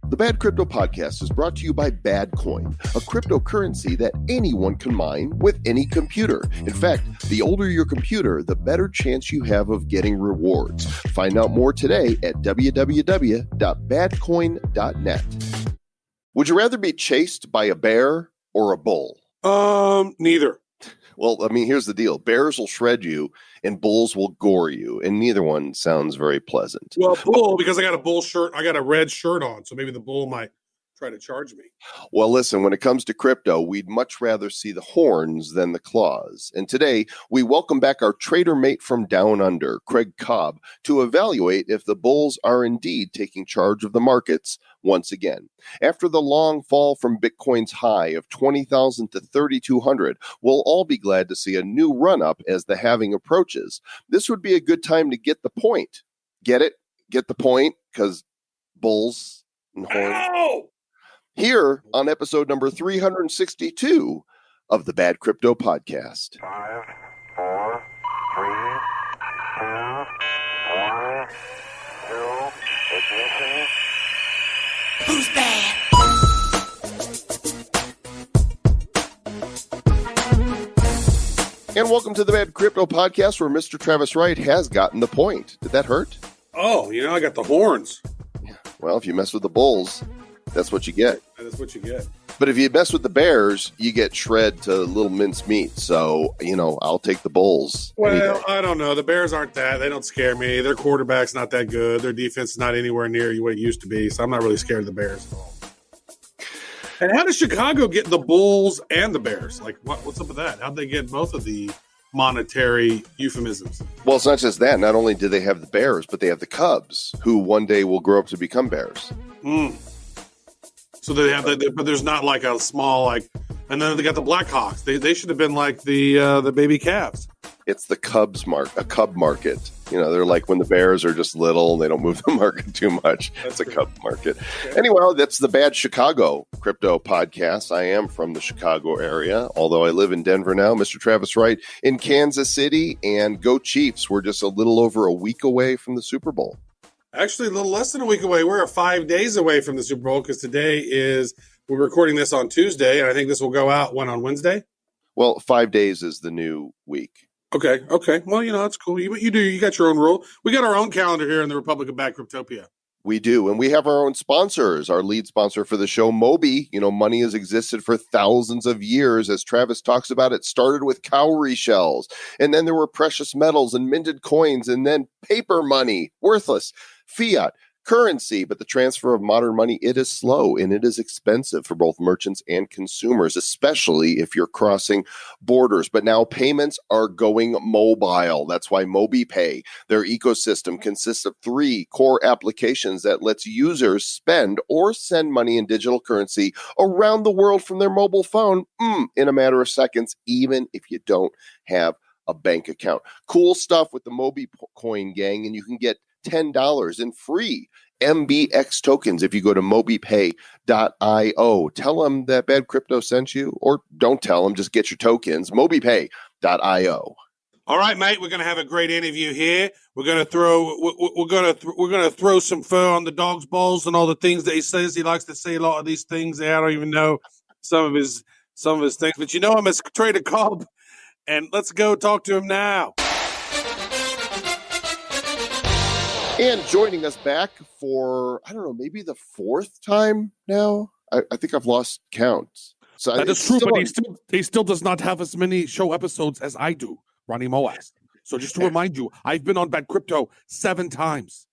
The Bad Crypto Podcast is brought to you by Badcoin, a cryptocurrency that anyone can mine with any computer. In fact, the older your computer, the better chance you have of getting rewards. Find out more today at www.badcoin.net. Would you rather be chased by a bear or a bull? Neither. Well, I mean, here's the deal. Bears will shred you and bulls will gore you, and neither one sounds very pleasant. Well, bull, because I got a bull shirt, I got a red shirt on, so maybe the bull might try to charge me. Well, listen, when it comes to crypto, we'd much rather see the horns than the claws. And today, we welcome back our trader mate from down under, Craig Cobb, to evaluate if the bulls are indeed taking charge of the markets once again. After the long fall from Bitcoin's high of 20,000 to 3,200, we'll all be glad to see a new run-up as the halving approaches. This would be a good time to get the point. Get it? Get the point? Because bulls and horns. Ow! Here on episode number 362 of the Bad Crypto Podcast. 5, 4, 3, 2, 1, 0, ignition. Who's bad? And welcome to the Bad Crypto Podcast, where Mr. Travis Wright has gotten the point. Did that hurt? Oh, I got the horns. Well, if you mess with the bulls, that's what you get. That's what you get. But if you mess with the bears, you get shred to little mince meat. So, I'll take the bulls. Well, I don't know. The Bears aren't that. They don't scare me. Their quarterback's not that good. Their defense is not anywhere near what it used to be. So I'm not really scared of the Bears at all. And how does Chicago get the Bulls and the Bears? Like, what's up with that? How'd they get both of the monetary euphemisms? Well, it's not just that. Not only do they have the Bears, but they have the Cubs, who one day will grow up to become Bears. So they have that, but there's not like a small and then they got the Blackhawks. They should have been like the baby calves. It's the Cubs a Cub market. They're like when the Bears are just little and they don't move the market too much. That's a Cub market. Okay. Anyway, that's the Bad Chicago Crypto Podcast. I am from the Chicago area, although I live in Denver now. Mr. Travis Wright in Kansas City, and go Chiefs. We're just a little over a week away from the Super Bowl. Actually, a little less than a week away. We're 5 days away from the Super Bowl because we're recording this on Tuesday, and I think this will go out on Wednesday? Well, 5 days is the new week. Okay. Well, that's cool. You got your own rule. We got our own calendar here in the Republic of Bad Cryptopia. We do, and we have our own sponsors. Our lead sponsor for the show, Moby. Money has existed for thousands of years. As Travis talks about, it started with cowrie shells, and then there were precious metals and minted coins, and then paper money, worthless, fiat currency. But the transfer of modern money, it is slow and it is expensive for both merchants and consumers, especially if you're crossing borders. But now payments are going mobile. That's why MobiPay, their ecosystem, consists of 3 core applications that lets users spend or send money in digital currency around the world from their mobile phone in a matter of seconds, even if you don't have a bank account. Cool stuff with the MobiCoin gang, and you can get $10 in free MBX tokens if you go to mobipay.io. Tell them that Bad Crypto sent you, or don't tell them, just get your tokens. mobipay.io. All right, mate, we're going to have a great interview here. We're going to throw some fur on the dog's balls and all the things that he says. He likes to say a lot of these things. I don't even know some of his things, but him as Trader Cobb, and let's go talk to him now. And joining us back for, I don't know, maybe the 4th time now? I think I've lost count. So that is true, but he still does not have as many show episodes as I do, Ronnie Moas. So just to remind you, I've been on Bad Crypto 7 times.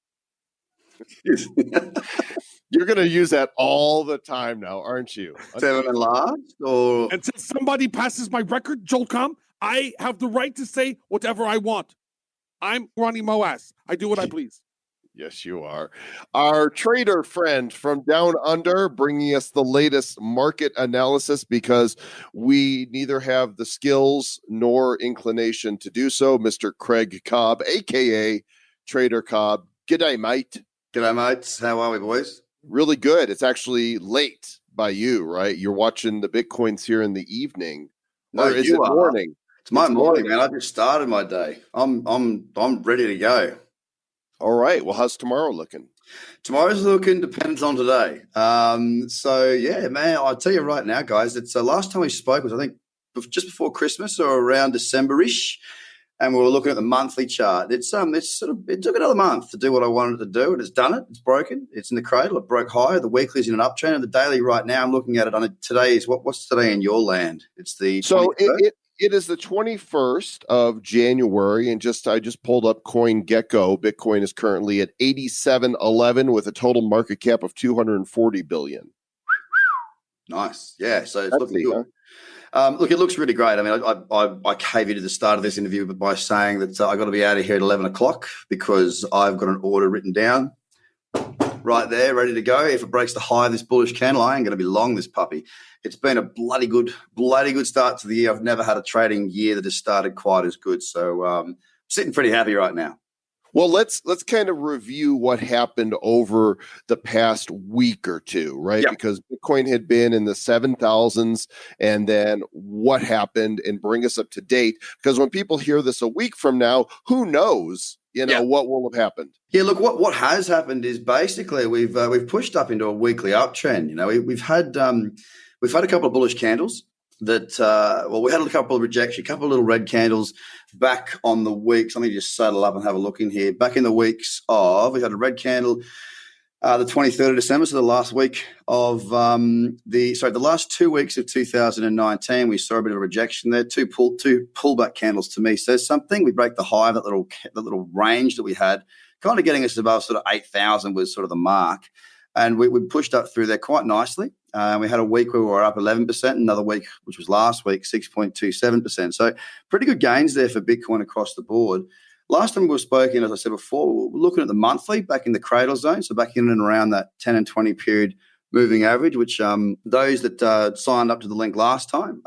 You're going to use that all the time now, aren't you? 7 and last? Or... Until somebody passes my record, Joel, I have the right to say whatever I want. I'm Ronnie Moas. I do what I please. Yes, you are. Our trader friend from down under, bringing us the latest market analysis because we neither have the skills nor inclination to do so. Mr. Craig Cobb, a.k.a. Trader Cobb. G'day, mate. G'day, mates. How are we, boys? Really good. It's actually late by you, right? You're watching the Bitcoins here in the evening. No, or is it morning? It's my morning, man. I just started my day. I'm ready to go. All right. Well, how's tomorrow looking? Tomorrow's looking depends on today. So yeah, man, I'll tell you right now, guys. It's last time we spoke was I think just before Christmas or around December-ish, and we were looking at the monthly chart. It took another month to do what I wanted to do. It has done it. It's broken. It's in the cradle. It broke higher. The weekly's in an uptrend, and the daily right now I'm looking at it on it. Today is what's today in your land? It's the It is the 21st of January, and I just pulled up CoinGecko. Bitcoin is currently at 87.11 with a total market cap of 240 billion. Nice, yeah. So it's looking good. Look, it looks really great. I mean, I caveated the start of this interview by saying that I got to be out of here at 11 o'clock because I've got an order written down right there, ready to go. If it breaks the high of this bullish candle, I ain't going to be long this puppy. It's been a bloody good start to the year. I've never had a trading year that has started quite as good. So I'm sitting pretty happy right now. Well, let's kind of review what happened over the past week or two, right? Yep. Because Bitcoin had been in the 7,000s, and then what happened, and bring us up to date. Because when people hear this a week from now, who knows, what will have happened? Yeah, look, what has happened is basically we've pushed up into a weekly uptrend. We've had a couple of bullish candles that we had a couple of rejection, a couple of little red candles back on the weeks. Let me just settle up and have a look in here. Back in the weeks of, we had a red candle the 23rd of December, so the last week of the last 2 weeks of 2019, we saw a bit of a rejection there. Two pullback candles to me says something. We break the high of that little range that we had, kind of getting us above sort of 8,000 was sort of the mark. And we pushed up through there quite nicely. We had a week where we were up 11%, another week, which was last week, 6.27%. So pretty good gains there for Bitcoin across the board. Last time we were spoken, as I said before, we were looking at the monthly back in the cradle zone, so back in and around that 10 and 20 period moving average, which those that signed up to the link last time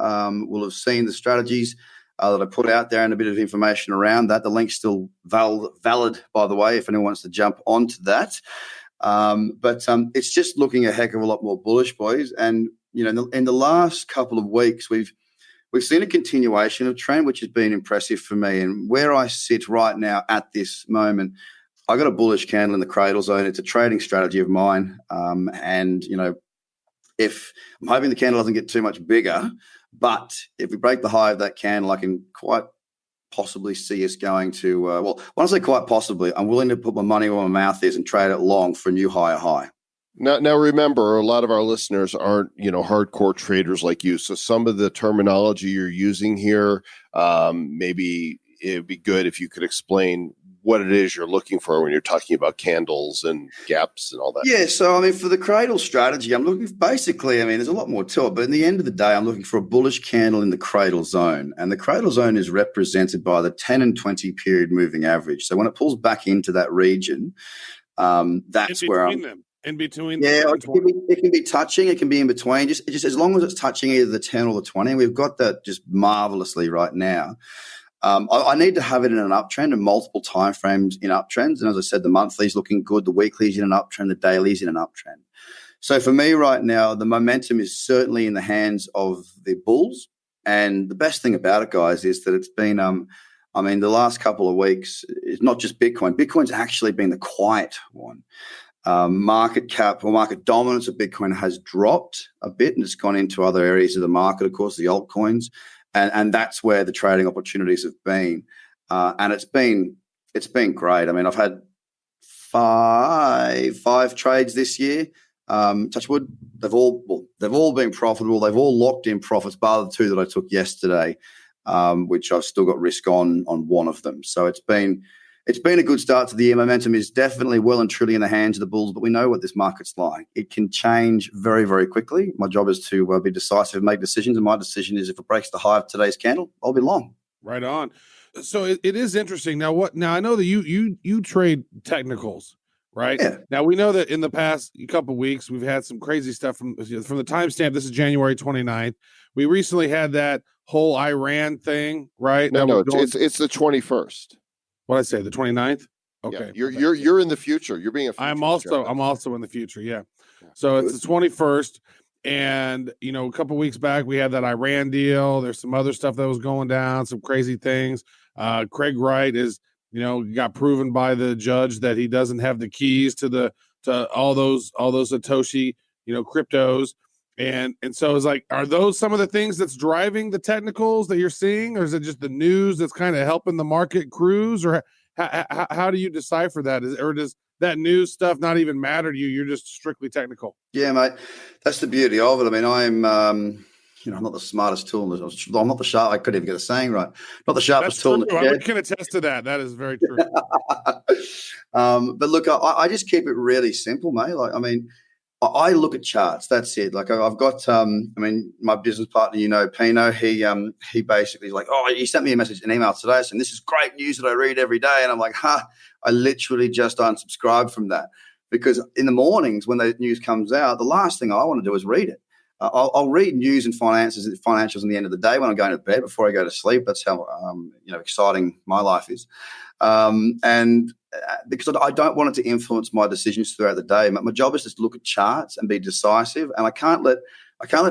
will have seen the strategies that I put out there and a bit of information around that. The link's still valid, by the way, if anyone wants to jump onto that. But it's just looking a heck of a lot more bullish, boys. And in the last couple of weeks, we've seen a continuation of trend, which has been impressive for me. And where I sit right now at this moment, I got a bullish candle in the cradle zone. It's a trading strategy of mine, and if I'm hoping the candle doesn't get too much bigger, but if we break the high of that candle, I can quite possibly see us going to, when I say quite possibly, I'm willing to put my money where my mouth is and trade it long for a new higher high. Now, remember, a lot of our listeners aren't, hardcore traders like you. So some of the terminology you're using here, maybe it'd be good if you could explain what it is you're looking for when you're talking about candles and gaps and all that. Yeah, so for the cradle strategy, I'm looking basically, there's a lot more to it, but in the end of the day, I'm looking for a bullish candle in the cradle zone. And the cradle zone is represented by the 10 and 20 period moving average. So when it pulls back into that region, that's where I'm in between. Yeah, it can be touching. It can be in between. Just as long as it's touching either the 10 or the 20. We've got that just marvelously right now. I need to have it in an uptrend and multiple timeframes in uptrends. And as I said, the monthly is looking good. The weekly is in an uptrend. The daily is in an uptrend. So for me right now, the momentum is certainly in the hands of the bulls. And the best thing about it, guys, is that it's been, the last couple of weeks, it's not just Bitcoin. Bitcoin's actually been the quiet one. Market cap or market dominance of Bitcoin has dropped a bit and it's gone into other areas of the market, of course, the altcoins. And that's where the trading opportunities have been. And it's been great. I've had five trades this year. Touch wood, they've all been profitable. They've all locked in profits, bar the two that I took yesterday, which I've still got risk on one of them. So it's been a good start to the year. Momentum is definitely well and truly in the hands of the bulls, but we know what this market's like. It can change very, very quickly. My job is to be decisive, make decisions, and my decision is if it breaks the high of today's candle, I'll be long. Right on. So it is interesting. Now, I know that you trade technicals, right? Yeah. Now we know that in the past couple of weeks we've had some crazy stuff from the timestamp. This is January 29th. We recently had that whole Iran thing, right? No, it's the 21st. What did I say? The 29th? Okay. Yeah, you're in the future. You're being a future I'm also in the future. Yeah. So it's the 21st. And, a couple of weeks back, we had that Iran deal. There's some other stuff that was going down, some crazy things. Craig Wright is, got proven by the judge that he doesn't have the keys to the all those Satoshi, cryptos. And so it's like, are those some of the things that's driving the technicals that you're seeing, or is it just the news that's kind of helping the market cruise, or how do you decipher that? Or does that news stuff not even matter to you? You're just strictly technical. Yeah, mate, that's the beauty of it. I mean, I'm not the smartest tool. I'm not the sharp. I couldn't even get the saying right. Not the sharpest tool. I can attest to that. That is very true. But look, I just keep it really simple, mate. Like, I mean, I look at charts. That's it. Like, I've got, my business partner, Pino, he basically is like, he sent me an email today saying this is great news that I read every day. And I'm like, I literally just unsubscribed from that, because in the mornings when the news comes out, the last thing I want to do is read it. I'll read news and financials in the end of the day when I'm going to bed before I go to sleep. That's how exciting my life is, and because I don't want it to influence my decisions throughout the day. My job is just to look at charts and be decisive, and I can't let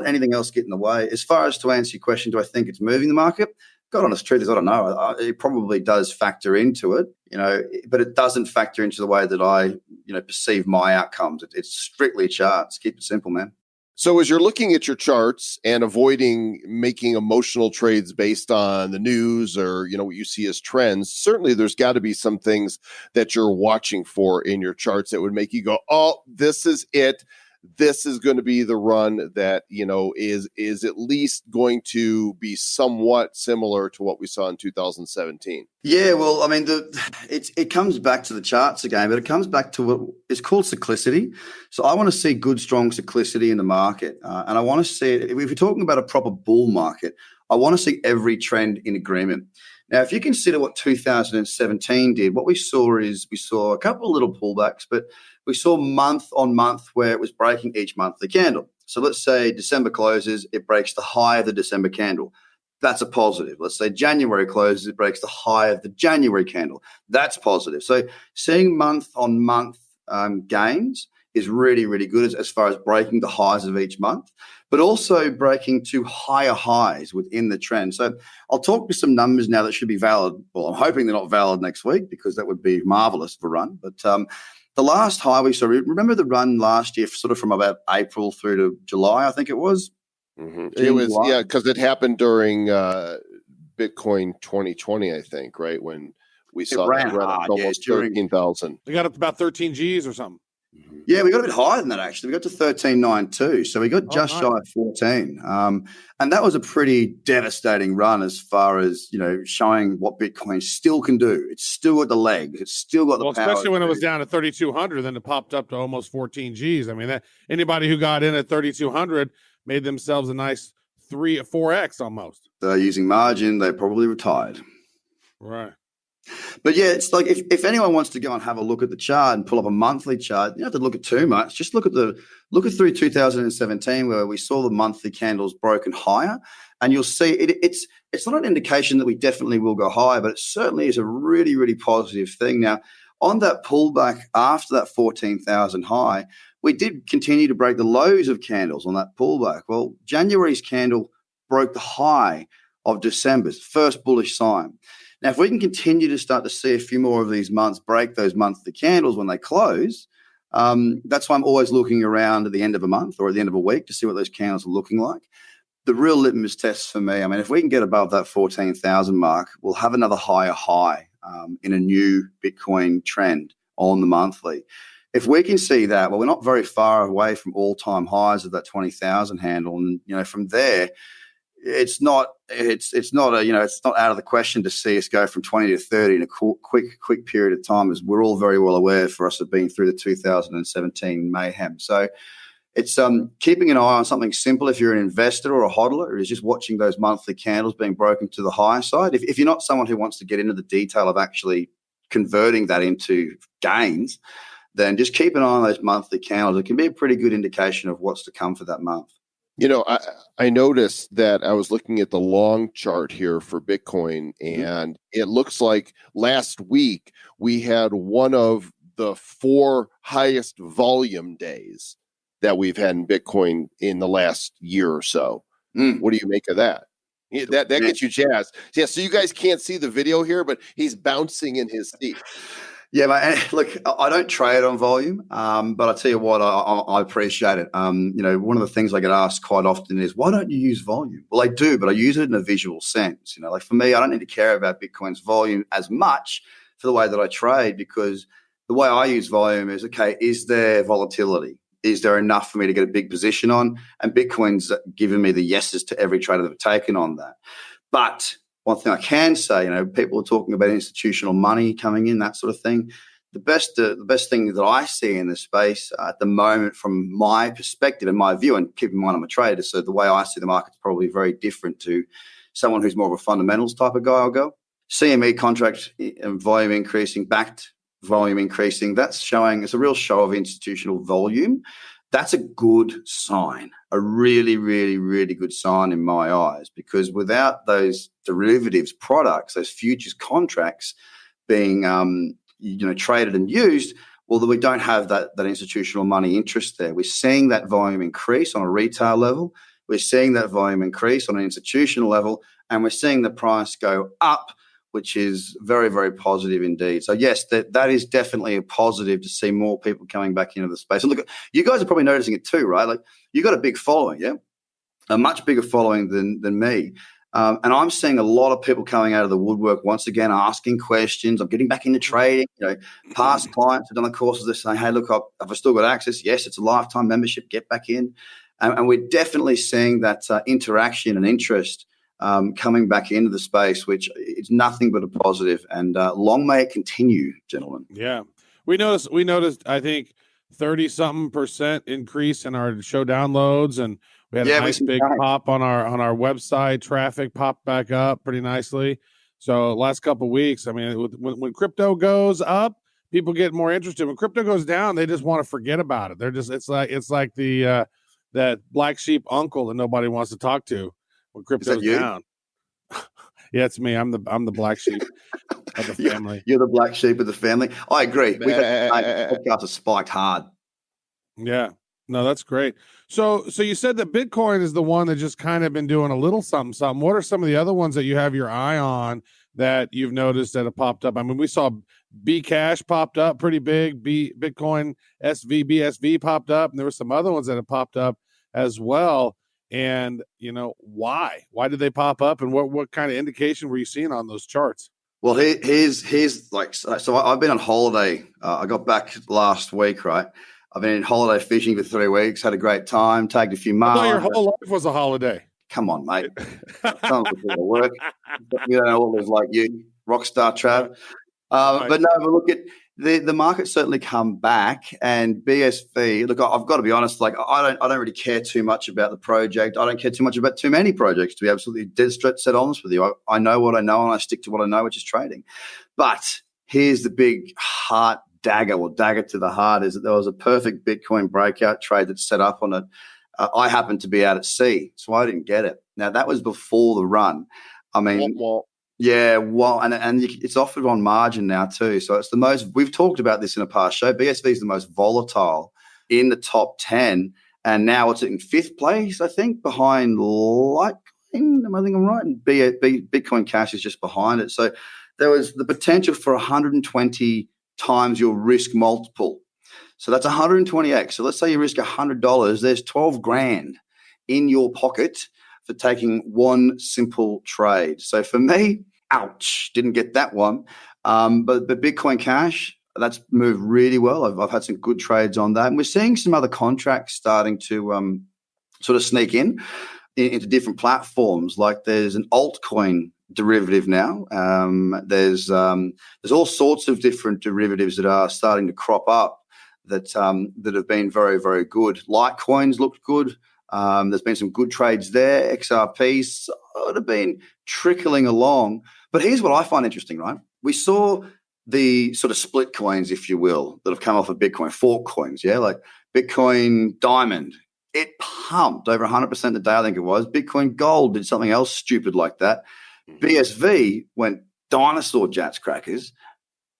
anything else get in the way. As far as to answer your question, do I think it's moving the market? God honest truth is I don't know. It probably does factor into it, but it doesn't factor into the way that I perceive my outcomes. It's strictly charts. Keep it simple, man. So as you're looking at your charts and avoiding making emotional trades based on the news or, what you see as trends, certainly there's got to be some things that you're watching for in your charts that would make you go, oh, this is it. This is going to be the run that, is at least going to be somewhat similar to what we saw in 2017. Yeah, well, I mean, it comes back to the charts again, but it comes back to what is called cyclicity. So I want to see good, strong cyclicity in the market. And I want to see it. If we're talking about a proper bull market, I want to see every trend in agreement. Now, if you consider what 2017 did, what we saw a couple of little pullbacks, but we saw month on month where it was breaking each monthly candle. So let's say December closes, it breaks the high of the December candle. That's a positive. Let's say January closes, it breaks the high of the January candle. That's positive. So seeing month on month gains is really, really good as far as breaking the highs of each month, but also breaking to higher highs within the trend. So I'll talk to some numbers now that should be valid. Well, I'm hoping they're not valid next week because that would be marvelous for run. But the last high we saw, remember the run last year, sort of from about April through to July, I think it was? Mm-hmm. It was, July? Because it happened during Bitcoin 2020, I think, right? When we saw it ran up almost 13,000. We got up to about 13 Gs or something. Yeah, we got a bit higher than that, actually. We got to 13.92. So we got just shy of 14. And that was a pretty devastating run as far as, showing what Bitcoin still can do. It's still got the legs. It's still got the power. Especially when it was down to 3,200, then it popped up to almost 14 Gs. I mean, anybody who got in at 3,200 made themselves a nice 3 or 4X almost. They're using margin. They probably retired. Right. But yeah, it's like if anyone wants to go and have a look at the chart and pull up a monthly chart, you don't have to look at too much. Just look at through 2017 where we saw the monthly candles broken higher, and you'll see it's not an indication that we definitely will go higher, but it certainly is a really, really positive thing. Now, on that pullback after that 14,000 high, we did continue to break the lows of candles on that pullback. Well, January's candle broke the high of December's, first bullish sign. Now, if we can continue to start to see a few more of these months break those monthly candles when they close, that's why I'm always looking around at the end of a month or at the end of a week to see what those candles are looking like. The real litmus test for me, I mean, if we can get above that 14,000 mark, we'll have another higher high in a new Bitcoin trend on the monthly. If we can see that, well, we're not very far away from all-time highs of that 20,000 handle. And, from there, it's not out of the question to see us go from 20 to 30 in a quick period of time, as we're all very well aware for us of being through the 2017 mayhem. So it's keeping an eye on something simple if you're an investor or a hodler. It is just watching those monthly candles being broken to the higher side. If you're not someone who wants to get into the detail of actually converting that into gains, then just keep an eye on those monthly candles. It can be a pretty good indication of what's to come for that month. I noticed that I was looking at the long chart here for Bitcoin, and it looks like last week we had one of the 4 highest volume days that we've had in Bitcoin in the last year or so. What do you make of that? That gets you jazzed. Yeah, so you guys can't see the video here, but he's bouncing in his seat. Yeah, mate. Look, I don't trade on volume, but I tell you what, I appreciate it. One of the things I get asked quite often is, why don't you use volume? Well, I do, but I use it in a visual sense. Like for me, I don't need to care about Bitcoin's volume as much for the way that I trade, because the way I use volume is, okay, is there volatility? Is there enough for me to get a big position on? And Bitcoin's given me the yeses to every trade that I've taken on that. But one thing I can say, people are talking about institutional money coming in, that sort of thing. The best thing that I see in this space at the moment, from my perspective and my view, and keep in mind I'm a trader, so the way I see the market's probably very different to someone who's more of a fundamentals type of guy. I'll go CME contract volume increasing, backed volume increasing. That's showing it's a real show of institutional volume. That's a good sign, a really, really, really good sign in my eyes, because without those derivatives products, those futures contracts being traded and used, well, we don't have that institutional money interest there. We're seeing that volume increase on a retail level. We're seeing that volume increase on an institutional level, and we're seeing the price go up, which is very, very positive indeed. So yes, that is definitely a positive to see more people coming back into the space. And look, you guys are probably noticing it too, right? Like, you got a big following, yeah, a much bigger following than me. And I'm seeing a lot of people coming out of the woodwork once again, asking questions. I'm getting back into trading. Past clients have done the courses. They're saying, "Hey, look, have I still got access?" Yes, it's a lifetime membership. Get back in, and we're definitely seeing that interaction and interest coming back into the space, which is nothing but a positive, and long may it continue, gentlemen. Yeah, we noticed I think 30-something% increase in our show downloads, and we had a nice big pop on our website. Traffic popped back up pretty nicely. So last couple of weeks, I mean, when crypto goes up, people get more interested. When crypto goes down, they just want to forget about it. They're just it's like the that black sheep uncle that nobody wants to talk to when crypto's down. Yeah, it's me. I'm the black sheep of the family. You're the black sheep of the family. I agree. We've had podcasts have spiked hard. Yeah. No, that's great. So you said that Bitcoin is the one that just kind of been doing a little something. What are some of the other ones that you have your eye on that you've noticed that have popped up? I mean, we saw Bcash popped up pretty big. Bitcoin BSV popped up, and there were some other ones that have popped up as well. And why did they pop up, and what kind of indication were you seeing on those charts? Well, here's like, so I've been on holiday. I got back last week, right? I've been in holiday fishing for 3 weeks, had a great time, tagged a few miles. Your whole life was a holiday. Come on, mate. Sounds like work. You don't know what it's like, you rock star Trav. But look at the market's certainly come back, and BSV. Look, I've got to be honest. Like, I don't really care too much about the project. I don't care too much about too many projects, to be absolutely dead straight set honest with you. I know what I know, and I stick to what I know, which is trading. But here's the big dagger to the heart, is that there was a perfect Bitcoin breakout trade that set up on it. I happened to be out at sea, so I didn't get it. Now, that was before the run. I mean, and it's offered on margin now too. So it's the most, we've talked about this in a past show, BSV is the most volatile in the top 10, and now it's in 5th place, I think, behind Litecoin. I think I'm right. And Bitcoin Cash is just behind it. So there was the potential for 120 times your risk multiple. So that's 120x. So let's say you risk $100. There's 12 grand in your pocket for taking one simple trade. So for me, ouch, didn't get that one. But Bitcoin Cash, that's moved really well. I've had some good trades on that. And we're seeing some other contracts starting to sort of sneak into different platforms. Like there's an altcoin derivative now. There's all sorts of different derivatives that are starting to crop up that have been very, very good. Litecoins looked good. There's been some good trades there. XRPs sort of been trickling along. But here's what I find interesting, right? We saw the sort of split coins, if you will, that have come off of Bitcoin, fork coins, yeah? Like Bitcoin Diamond, it pumped over 100% the day, I think it was. Bitcoin Gold did something else stupid like that. BSV went dinosaur jats crackers,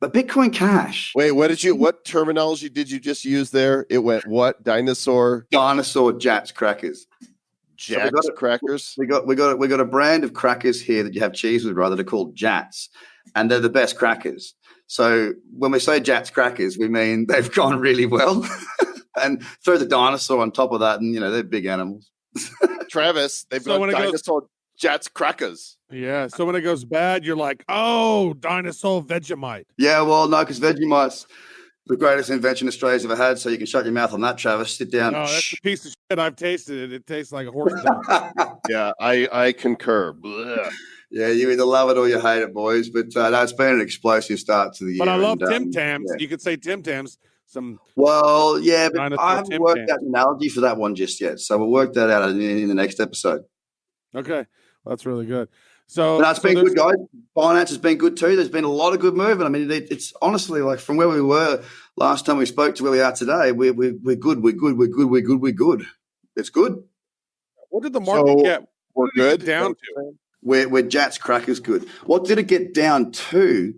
but Bitcoin Cash. Wait, what terminology did you just use there? It went what? Dinosaur jats crackers. Jats crackers. We got a brand of crackers here that you have cheese with, rather. They're called Jats, and they're the best crackers. So when we say Jats crackers, we mean they've gone really well. And throw the dinosaur on top of that, and they're big animals. Travis, they've got dinosaur Jats crackers. Yeah. So when it goes bad, you're like, oh, dinosaur Vegemite. Yeah, well, no, because Vegemite's the greatest invention Australia's ever had. So you can shut your mouth on that, Travis. Sit down. No, that's a piece of shit. I've tasted it. It tastes like a horse dog. Yeah, I concur. Blech. Yeah, you either love it or you hate it, boys. But no, it's been an explosive start to the year. But I love Tim Tams. Yeah. You could say Tim Tams. Well, yeah, but I haven't worked out an analogy for that one just yet. So we'll work that out in the next episode. Okay. Well, that's really good. So it's been good, guys. Finance has been good too. There's been a lot of good movement. I mean, it's honestly like from where we were last time we spoke to where we are today, we're good. We're good. It's good. What did the market get? We're good down to. We're Jats crackers good. What did it get down to?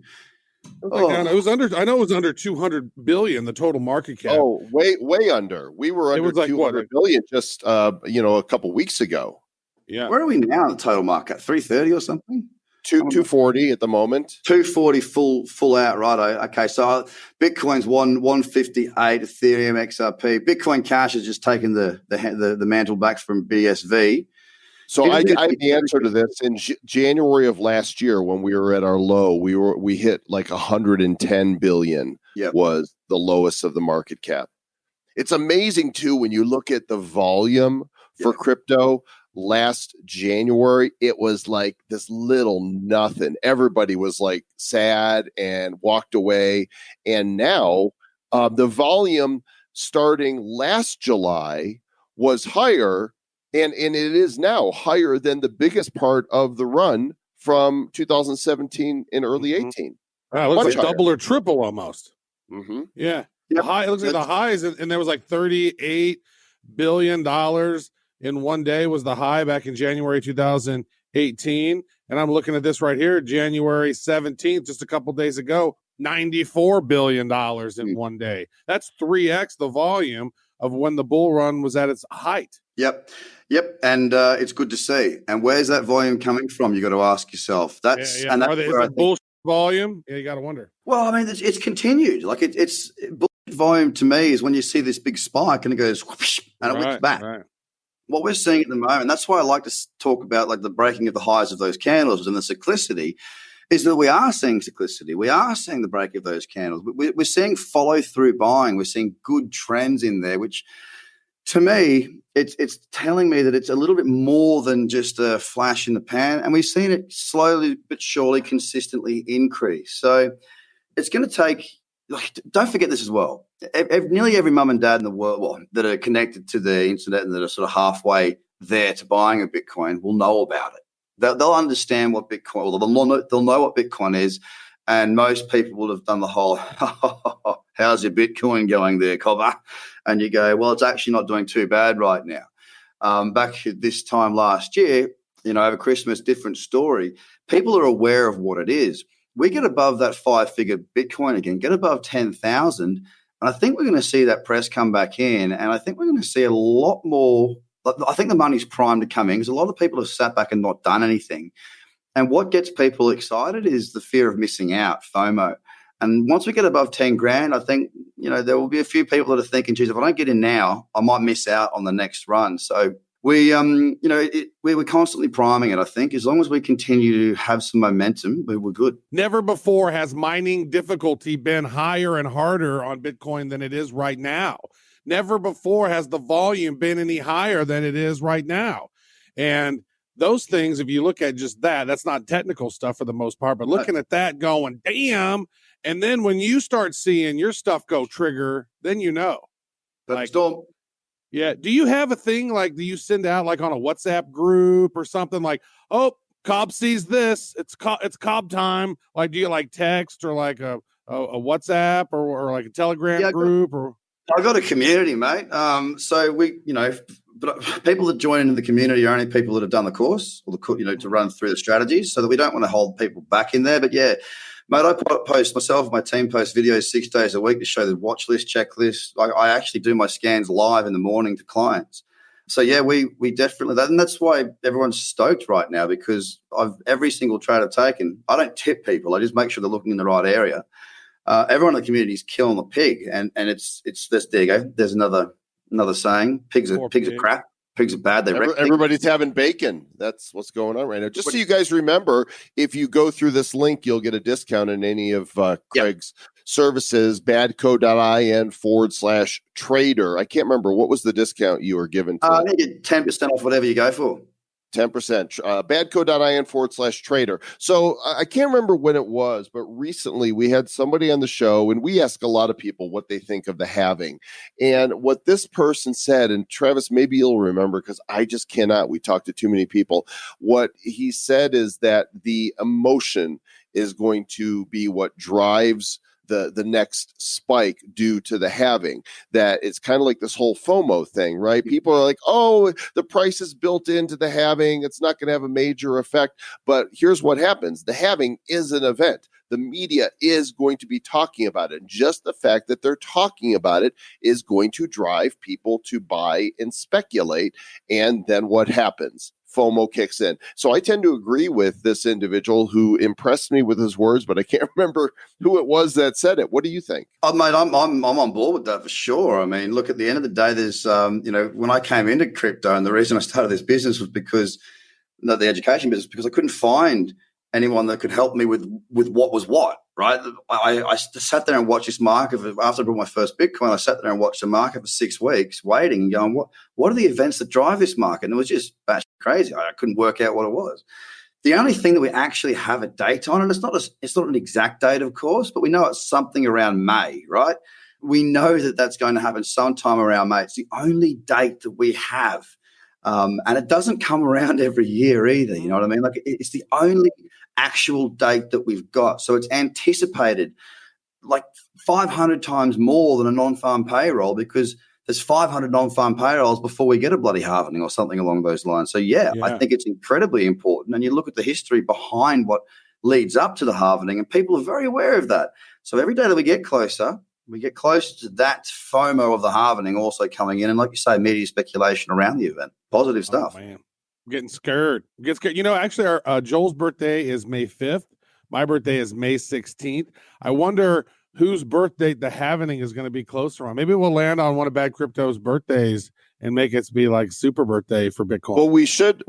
It was under. I know it was under 200 billion. The total market cap. Oh, way under. We were under 200 billion just a couple weeks ago. Yeah. Where are we now? The total market 330 or something. 240 at the moment. 240 full out, right? Okay, so Bitcoin's 158, Ethereum, XRP. Bitcoin Cash has just taken the mantle back from BSV. So I have the answer to this. In January of last year, when we were at our low, we hit like 110 billion. Was the lowest of the market cap. It's amazing too when you look at the volume for crypto. Last January, it was like this little nothing. Everybody was like sad and walked away. And now the volume starting last July was higher. And it is now higher than the biggest part of the run from 2017 and early 18. Wow, it looks like double or triple almost. Mm-hmm. Yeah. Yep. It looks like the highs, and there was like $38 billion in one day was the high back in January 2018. And I'm looking at this right here, January 17th, just a couple days ago, $94 billion in one day. That's 3x the volume of when the bull run was at its height. Yep. And it's good to see. And where's that volume coming from? You got to ask yourself. That's and that's where bullshit volume. Yeah, you got to wonder. Well, I mean, it's continued. Like it's bullshit volume to me is when you see this big spike and it goes whoosh, and it whips back. Right. What we're seeing at the moment, that's why I like to talk about like the breaking of the highs of those candles and the cyclicity, is that we are seeing cyclicity. We are seeing the break of those candles. We're seeing follow through buying. We're seeing good trends in there, which to me, it's telling me that it's a little bit more than just a flash in the pan. And we've seen it slowly but surely consistently increase. So it's going to take, don't forget this as well. Nearly every mum and dad in the world that are connected to the internet and that are sort of halfway there to buying a Bitcoin will know about it. They'll understand what Bitcoin, or they'll know what Bitcoin is. And most people will have done the whole, how's your Bitcoin going there, Cobber? And you go, well, it's actually not doing too bad right now. Back at this time last year, over Christmas, different story. People are aware of what it is. We get above that 5-figure Bitcoin again, get above 10,000. And I think we're going to see that press come back in. And I think we're going to see a lot more. I think the money's primed to come in because a lot of people have sat back and not done anything. And what gets people excited is the fear of missing out, FOMO. And once we get above 10 grand, I think, there will be a few people that are thinking, geez, if I don't get in now, I might miss out on the next run. So we're constantly priming it, I think. As long as we continue to have some momentum, we're good. Never before has mining difficulty been higher and harder on Bitcoin than it is right now. Never before has the volume been any higher than it is right now. And those things, if you look at just that's not technical stuff for the most part, but looking at that going, damn. And then when you start seeing your stuff go trigger, then Yeah. Do you have a thing like, do you send out like on a WhatsApp group or something like, oh, Cobb sees this, it's Cobb time? Like, do you like text or like a WhatsApp or like a Telegram group or? I got a community, mate. So but people that join into the community are only people that have done the course or to run through the strategies, so that we don't want to hold people back in there. But yeah, mate, I post myself, my team posts videos 6 days a week to show the watch list, checklist. I actually do my scans live in the morning to clients. So yeah, we definitely, and that's why everyone's stoked right now, because every single trade I've taken, I don't tip people. I just make sure they're looking in the right area. everyone in the community is killing the pig, and it's this. There you go. There's another saying: pigs are crap. Pigs are bad. Everybody's having bacon. That's what's going on right now. Just so you guys remember, if you go through this link, you'll get a discount in any of Craig's services, badco.in/trader. I can't remember. What was the discount you were given? I think you get 10% off whatever you go for. 10%, badco.in/trader. So I can't remember when it was, but recently we had somebody on the show and we ask a lot of people what they think of the halving. And what this person said, and Travis, maybe you'll remember because I just cannot, we talked to too many people. What he said is that the emotion is going to be what drives the next spike due to the halving. That it's kind of like this whole FOMO thing, right? People are like, oh, the price is built into the halving. It's not going to have a major effect. But here's what happens. The halving is an event. The media is going to be talking about it. Just the fact that they're talking about it is going to drive people to buy and speculate. And then what happens? FOMO kicks in. So I tend to agree with this individual who impressed me with his words, but I can't remember who it was that said it. What do you think? Oh, mate, I'm on board with that for sure. I mean, look, at the end of the day, there's when I came into crypto, and the reason I started this business was because the education business, because I couldn't find anyone that could help me with what was what. Right, I sat there and watched this market. After I bought my first Bitcoin, I sat there and watched the market for 6 weeks, waiting, going, what are the events that drive this market? And it was just batshit crazy. I couldn't work out what it was. The only thing that we actually have a date on, and it's not an exact date, of course, but we know it's something around May, right? We know that that's going to happen sometime around May. It's the only date that we have. And it doesn't come around every year either. You know what I mean? Like, it's the only actual date that we've got. So it's anticipated like 500 times more than a non-farm payroll, because there's 500 non-farm payrolls before we get a bloody halving or something along those lines. So yeah, I think it's incredibly important. And you look at the history behind what leads up to the halving, and people are very aware of that. So every day that we get closer to that FOMO of the halving also coming in. And like you say, media speculation around the event. Positive stuff. Man. I'm getting scared. You know, actually, our Joel's birthday is May 5th. My birthday is May 16th. I wonder whose birthday the halving is going to be closer on. Maybe we'll land on one of Bad Crypto's birthdays and make it be like super birthday for Bitcoin. Well, we should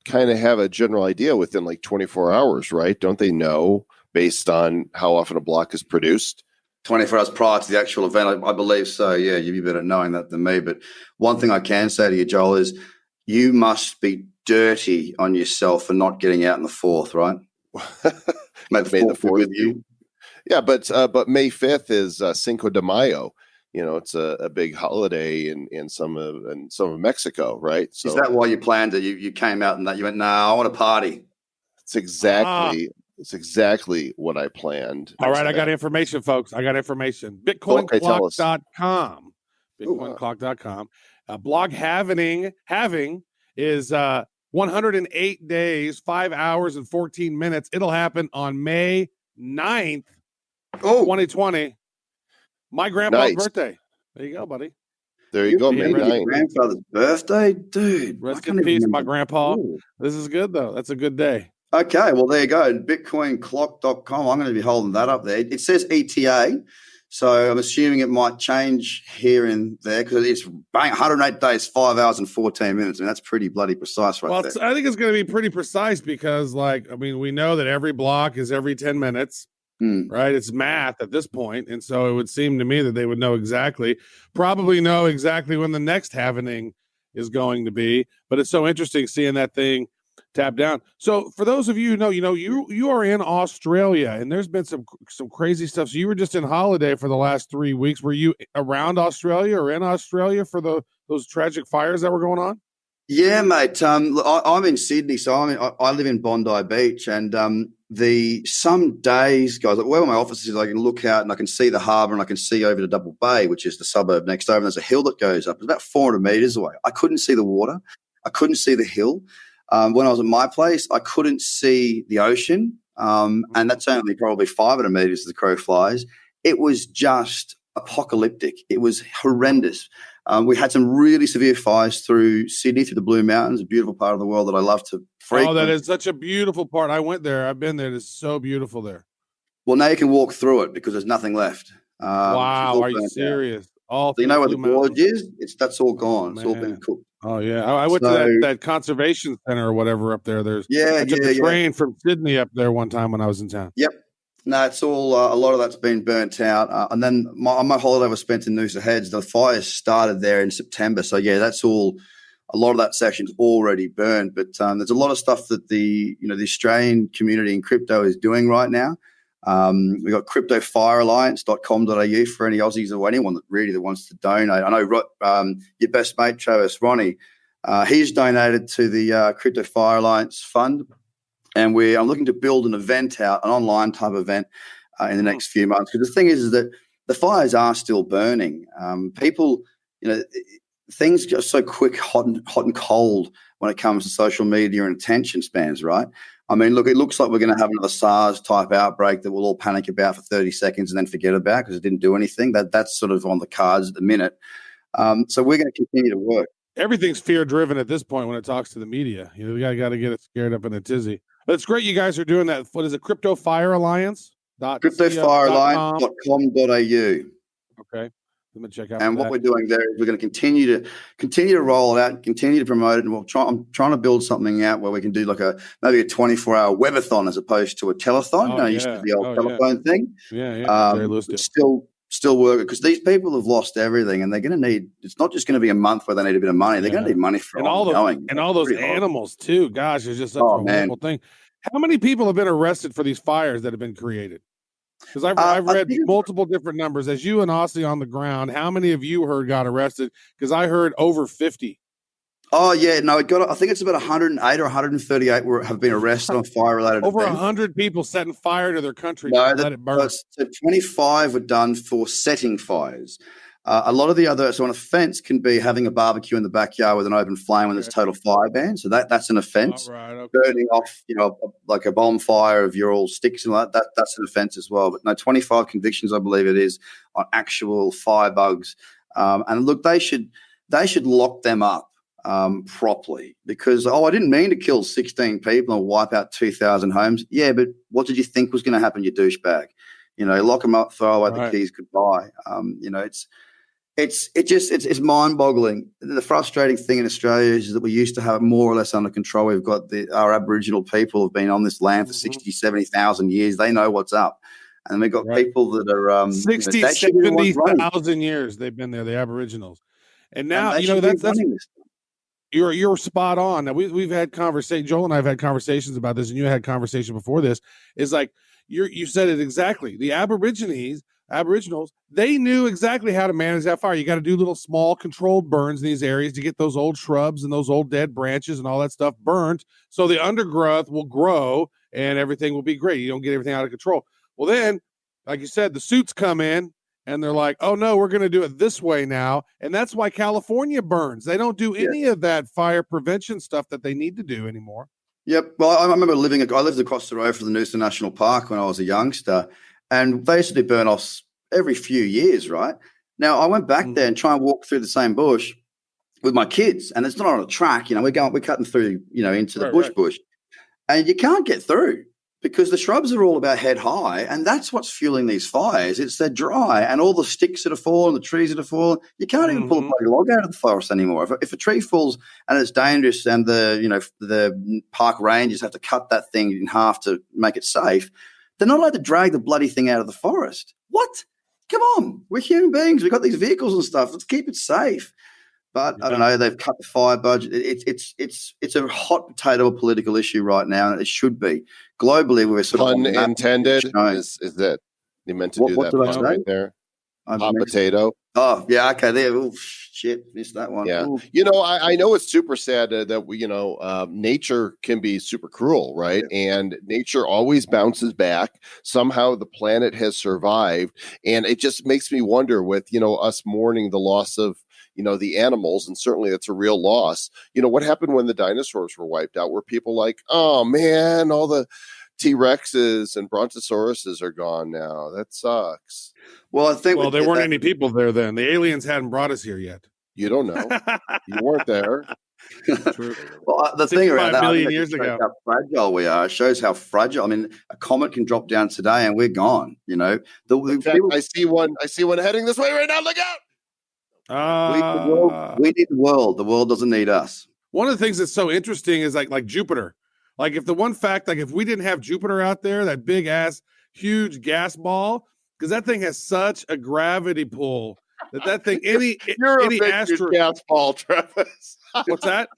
kind of have a general idea within like 24 hours, right? Don't they know based on how often a block is produced? 24 hours prior to the actual event, I believe so. Yeah, you'd be better knowing that than me. But one thing I can say to you, Joel, is you must be dirty on yourself for not getting out in the 4th, right? May the 4th be with you. Yeah, but May 5th is Cinco de Mayo. You know, it's a big holiday in some of Mexico, right? So is that why you planned it? You came out and that you went, I want to party. It's exactly what I planned. All right, I got information, folks. I got information. BitcoinClock.com. BitcoinClock.com. Blog halving is 108 days, 5 hours, and 14 minutes. It'll happen on May 9th, 2020. My grandpa's birthday. There you go, buddy. There you go, May 9th. Grandfather's birthday? Dude. Rest in peace, my grandpa. This is good, though. That's a good day. Okay, well, there you go. BitcoinClock.com. I'm going to be holding that up there. It says ETA, so I'm assuming it might change here and there because it's 108 days, 5 hours, and 14 minutes. I mean, that's pretty bloody precise there. I think it's going to be pretty precise because, we know that every block is every 10 minutes, right? It's math at this point, and so it would seem to me that they would probably know exactly when the next halving is going to be. But it's so interesting seeing that thing tap down. So for those of you who know, you are in Australia, and there's been some crazy stuff. So you were just in holiday for the last 3 weeks. Were you around Australia or in Australia for those tragic fires that were going on? Yeah, mate. I'm in Sydney, so I live in Bondi Beach, and some days, guys, where my office is, I can look out and I can see the harbour and I can see over to Double Bay, which is the suburb next over. And there's a hill that goes up. It's about 400 meters away. I couldn't see the water. I couldn't see the hill. When I was at my place, I couldn't see the ocean, and that's only probably 500 meters as the crow flies. It was just apocalyptic. It was horrendous. We had some really severe fires through Sydney, through the Blue Mountains, a beautiful part of the world that I love to frequent. Oh, that is such a beautiful part. I went there. I've been there. It's so beautiful there. Well, now you can walk through it because there's nothing left. Wow, are you serious? All So you through know where Blue the gorge Mountains? is? That's all gone. It's all been Man. cooked. Oh yeah, I went to that conservation center or whatever up there. I took a train from Sydney up there one time when I was in town. Yep. No, it's all a lot of that's been burnt out. And then my holiday was spent in Noosa Heads. The fires started there in September. So yeah, that's all. A lot of that section's already burned. But there's a lot of stuff that the Australian community in crypto is doing right now. We've got cryptofirealliance.com.au for any Aussies or anyone that wants to donate. I know your best mate, Travis Ronnie, he's donated to the Crypto Fire Alliance Fund. And I'm looking to build an event out, an online type event in the next few months. Because the thing is that the fires are still burning. People, things are so quick, hot and cold when it comes to social media and attention spans, right? I mean, look, it looks like we're going to have another SARS-type outbreak that we'll all panic about for 30 seconds and then forget about because it didn't do anything. That's sort of on the cards at the minute. So we're going to continue to work. Everything's fear-driven at this point when it talks to the media. We got to get it scared up in a tizzy. But it's great you guys are doing that. What is it? Crypto Fire Alliance? Cryptofirealliance.com.au. Okay. Let me check out. And what we're doing there is we're going to continue to roll it out, continue to promote it, and I'm trying to build something out where we can do like maybe a 24-hour webathon as opposed to a telethon. Used to be the old telephone thing. Still work because these people have lost everything, and they're going to need. It's not just going to be a month where they need a bit of money. They're going to need money for ongoing. And all those animals too. Gosh, it's just such a horrible thing. How many people have been arrested for these fires that have been created? Because I've read multiple different numbers. As you and Aussie on the ground, how many of you got arrested? Because I heard over 50. Oh yeah, no, I think it's about 108 or 138 have been arrested on fire-related over events. 100 people setting fire to their country to let it burn. So 25 were done for setting fires. A lot of the other, so an offence can be having a barbecue in the backyard with an open flame when there's total fire ban. So that's an offence. Burning off, like a bonfire of your all sticks and that's an offence as well. But no, 25 convictions, I believe it is, on actual firebugs. And look, they should lock them up properly because, I didn't mean to kill 16 people and wipe out 2,000 homes. Yeah, but what did you think was going to happen, you douchebag? Lock them up, throw away the keys, goodbye. It's mind-boggling. The frustrating thing in Australia is that we used to have it more or less under control. We've got our Aboriginal people have been on this land for 60, 70,000 years. They know what's up. And we've got people that are 60, 70,000 years they've been there, the Aboriginals. And now, you're spot on. Now we've had conversation. Joel and I have had conversations about this, and you had conversation before this. Is like you said it exactly. The Aboriginals, they knew exactly how to manage that fire. You got to do little small controlled burns in these areas to get those old shrubs and those old dead branches and all that stuff burnt, so the undergrowth will grow and everything will be great. You don't get everything out of control. Well, then, like you said, the suits come in. And they're like, oh, no, we're going to do it this way now. And that's why California burns. They don't do any of that fire prevention stuff that they need to do anymore. Yep. Well, I remember I lived across the road from the Noosa National Park when I was a youngster. And they used to do burn-offs every few years, right? Now, I went back there and try and walk through the same bush with my kids. And it's not on a track. We're cutting through, into the bush. And you can't get through. Because the shrubs are all about head high, and that's what's fueling these fires. They're dry, and all the sticks that are falling, the trees that are falling, you can't even pull a bloody log out of the forest anymore. If a tree falls and it's dangerous, and the park rangers have to cut that thing in half to make it safe, they're not allowed to drag the bloody thing out of the forest. What? Come on, we're human beings. We've got these vehicles and stuff. Let's keep it safe. But I don't know. They've cut the fire budget. It's a hot potato political issue right now, and it should be globally. We're sort of unintended. Is that you meant to do that pun right there? Hot potato. Oh yeah, okay. There. Oh shit, missed that one. Yeah, ooh. I know it's super sad that we, nature can be super cruel, right? Yeah. And nature always bounces back. Somehow the planet has survived, and it just makes me wonder with us mourning the loss of the animals, and certainly that's a real loss. What happened when the dinosaurs were wiped out? Were people like, oh man, all the T-Rexes and Brontosauruses are gone now. That sucks. Well, I think there weren't any people there then. The aliens hadn't brought us here yet. You don't know. You weren't there. True. Well, the thing around 65 that, I million think years it shows ago. how fragile we are. It shows how fragile. I mean, a comet can drop down today and we're gone. You know, In fact, I see one heading this way right now. Look out! we need the world. The world doesn't need us. One of the things that's so interesting is like Jupiter. Like if the one fact, like if we didn't have Jupiter out there, that big ass, huge gas ball, because that thing has such a gravity pull that thing, You're any a big asteroid, huge gas ball, Travis. what's that?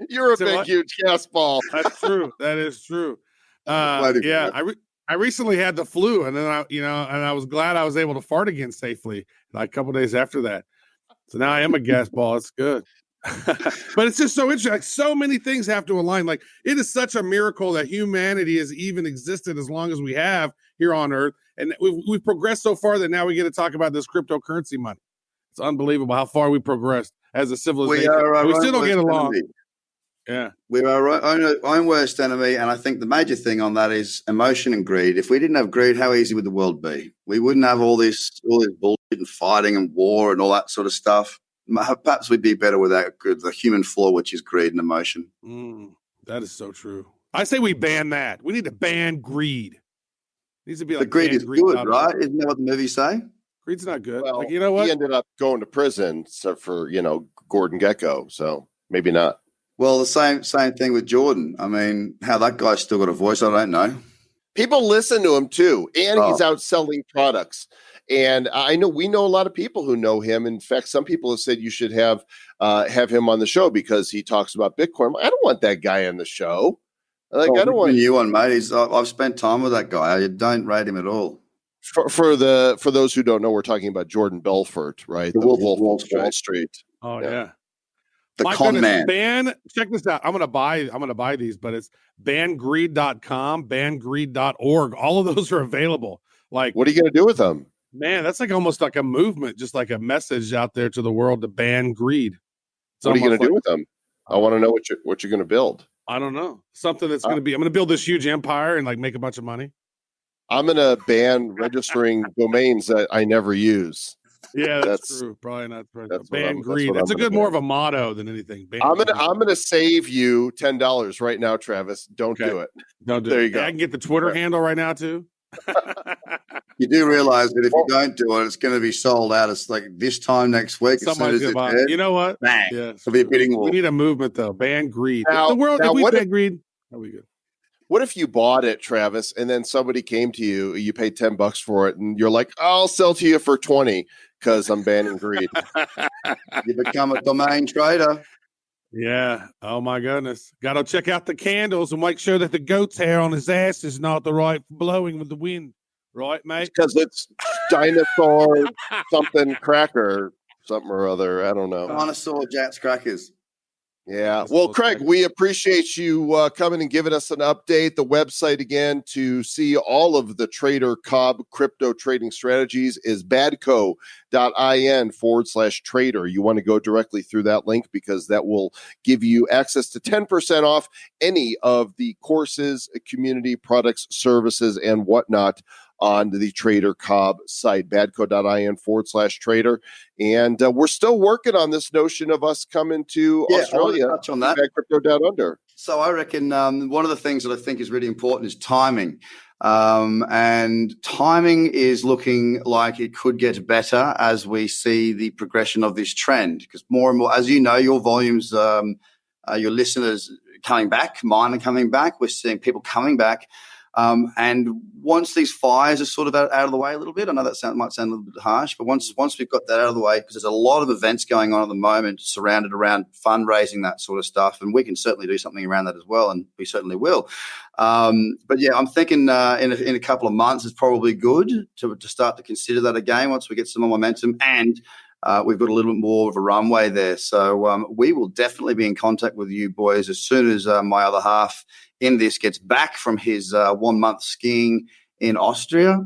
You're a Say big what? huge gas ball. That's true. That is true. Glad to Yeah, hear I recently had the flu, and then I was glad I was able to fart again safely. Like a couple of days after that, so now I am a gas ball. It's good. But it's just so interesting. Like so many things have to align. Like it is such a miracle that humanity has even existed as long as we have here on Earth, and we've progressed so far that now we get to talk about this cryptocurrency money. It's unbelievable how far we progressed as a civilization. We still don't get along. Enemy. Yeah, We're our own worst enemy, and I think the major thing on that is emotion and greed. If we didn't have greed, how easy would the world be? We wouldn't have all this bullshit and fighting and war and all that sort of stuff. Perhaps we'd be better without the human flaw, which is greed and emotion. That is so true. I say we ban that. We need to ban greed. It needs to be like The greed ban is good, out. right? Isn't that what the movies say? Greed's not good. Well, like you know what? He ended up going to prison for Gordon Gekko, so maybe not. Well, the same thing with Jordan. I mean, how that guy's still got a voice, I don't know. People listen to him too, and he's out selling products. And we know a lot of people who know him. In fact, some people have said you should have him on the show because he talks about Bitcoin. I don't want that guy on the show. I don't want you on, mate. I've spent time with that guy. I don't rate him at all. For those who don't know, we're talking about Jordan Belfort, right? The Wolf of Wall Wall Street. Oh yeah. The My con goodness, man. check this out. I'm gonna buy these, but it's bangreed.com, bangreed.org. All of those are available. Like, what are you gonna do with them? Man, that's like almost like a movement, just like a message out there to the world to ban greed. What are you gonna do with them? I want to know what you're gonna build. I don't know. Something that's gonna be. I'm gonna build this huge empire and like make a bunch of money. I'm gonna ban registering domains that I never use. Yeah, that's true. Probably not. Ban greed. That's more of a motto than anything. I'm gonna save you $10 right now, Travis. Don't do it. Don't do there it. You go. I can get the Twitter handle right now too. You do realize that if you don't do it, it's going to be sold out. It's like this time next week. Somebody's going to buy it. You know what? Bang. Yeah, it'll be a bidding war. We need a movement though. Ban greed. Now, the world. If we ban greed, are we good? What if you bought it, Travis, and then somebody came to you, you paid $10 for it, and you're like, I'll sell to you for 20 because I'm banning greed. You become a domain trader. Yeah. Oh my goodness. Got to check out the candles and make sure that the goat's hair on his ass is not the right blowing with the wind. Right, mate? Because it's dinosaur something cracker, something or other. I don't know. Dinosaur Jats crackers. Yeah. Well, Craig, we appreciate you coming and giving us an update. The website again to see all of the Trader Cobb crypto trading strategies is badco.in/trader. You want to go directly through that link because that will give you access to 10% off any of the courses, community products, services, and whatnot on the Trader Cobb site, badco.in/trader. And we're still working on this notion of us coming to Australia. Touch on that. Crypto Down Under. So I reckon one of the things that I think is really important is timing. And timing is looking like it could get better as we see the progression of this trend. Because more and more, as you know, your volumes, your listeners coming back, mine are coming back. We're seeing people coming back. And once these fires are sort of out of the way a little bit, I know that might sound a little bit harsh, but once we've got that out of the way, because there's a lot of events going on at the moment surrounded around fundraising, that sort of stuff, and we can certainly do something around that as well, and we certainly will. But yeah, I'm thinking in a couple of months is probably good to start to consider that again once we get some more momentum and we've got a little bit more of a runway there. So we will definitely be in contact with you boys as soon as my other half in this gets back from his 1 month skiing in Austria.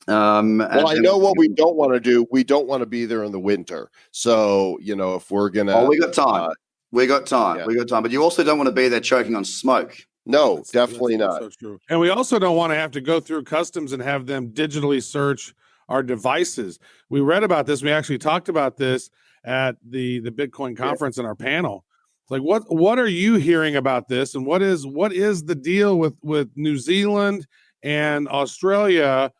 Well, I know what we don't want to do. We don't want to be there in the winter. So, if we're going to... Oh, we got time. We got time. Yeah. We got time. But you also don't want to be there choking on smoke. No, definitely not. So true. And we also don't want to have to go through customs and have them digitally search our devices. We read about this. We actually talked about this at the Bitcoin conference in our panel. Like what are you hearing about this, and what is the deal with New Zealand and Australia,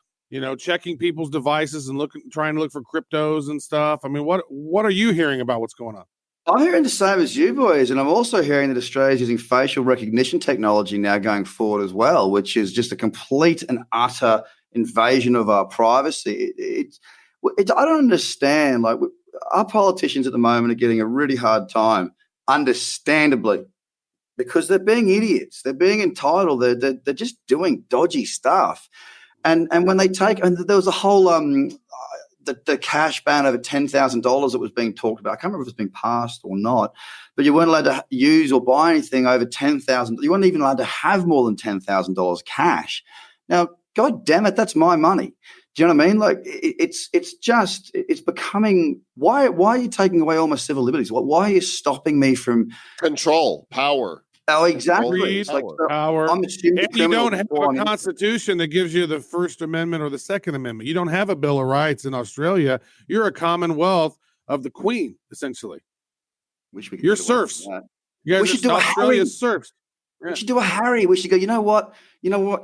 checking people's devices and trying to look for cryptos and stuff? I mean, what are you hearing about what's going on? I'm hearing the same as you boys, and I'm also hearing that Australia's using facial recognition technology now going forward as well, which is just a complete and utter invasion of our privacy. I don't understand. Like, our politicians at the moment are getting a really hard time, understandably, because they're being idiots. They're being entitled. They're just doing dodgy stuff. And when they take, and there was a whole the cash ban over $10,000 that was being talked about. I can't remember if it's been passed or not, but you weren't allowed to use or buy anything over $10,000. You weren't even allowed to have more than $10,000 cash. Now, God damn it, that's my money. Do you know what I mean? Like, it's becoming. Why are you taking away all my civil liberties? Why are you stopping me from control, power? Oh, exactly. Greed, power. And you don't have a constitution that gives you the First Amendment or the Second Amendment. You don't have a Bill of Rights in Australia. You're a Commonwealth of the Queen, essentially. You're serfs. You guys we should do Australia's serfs. Yeah. We should do a Harry. We should go, you know what,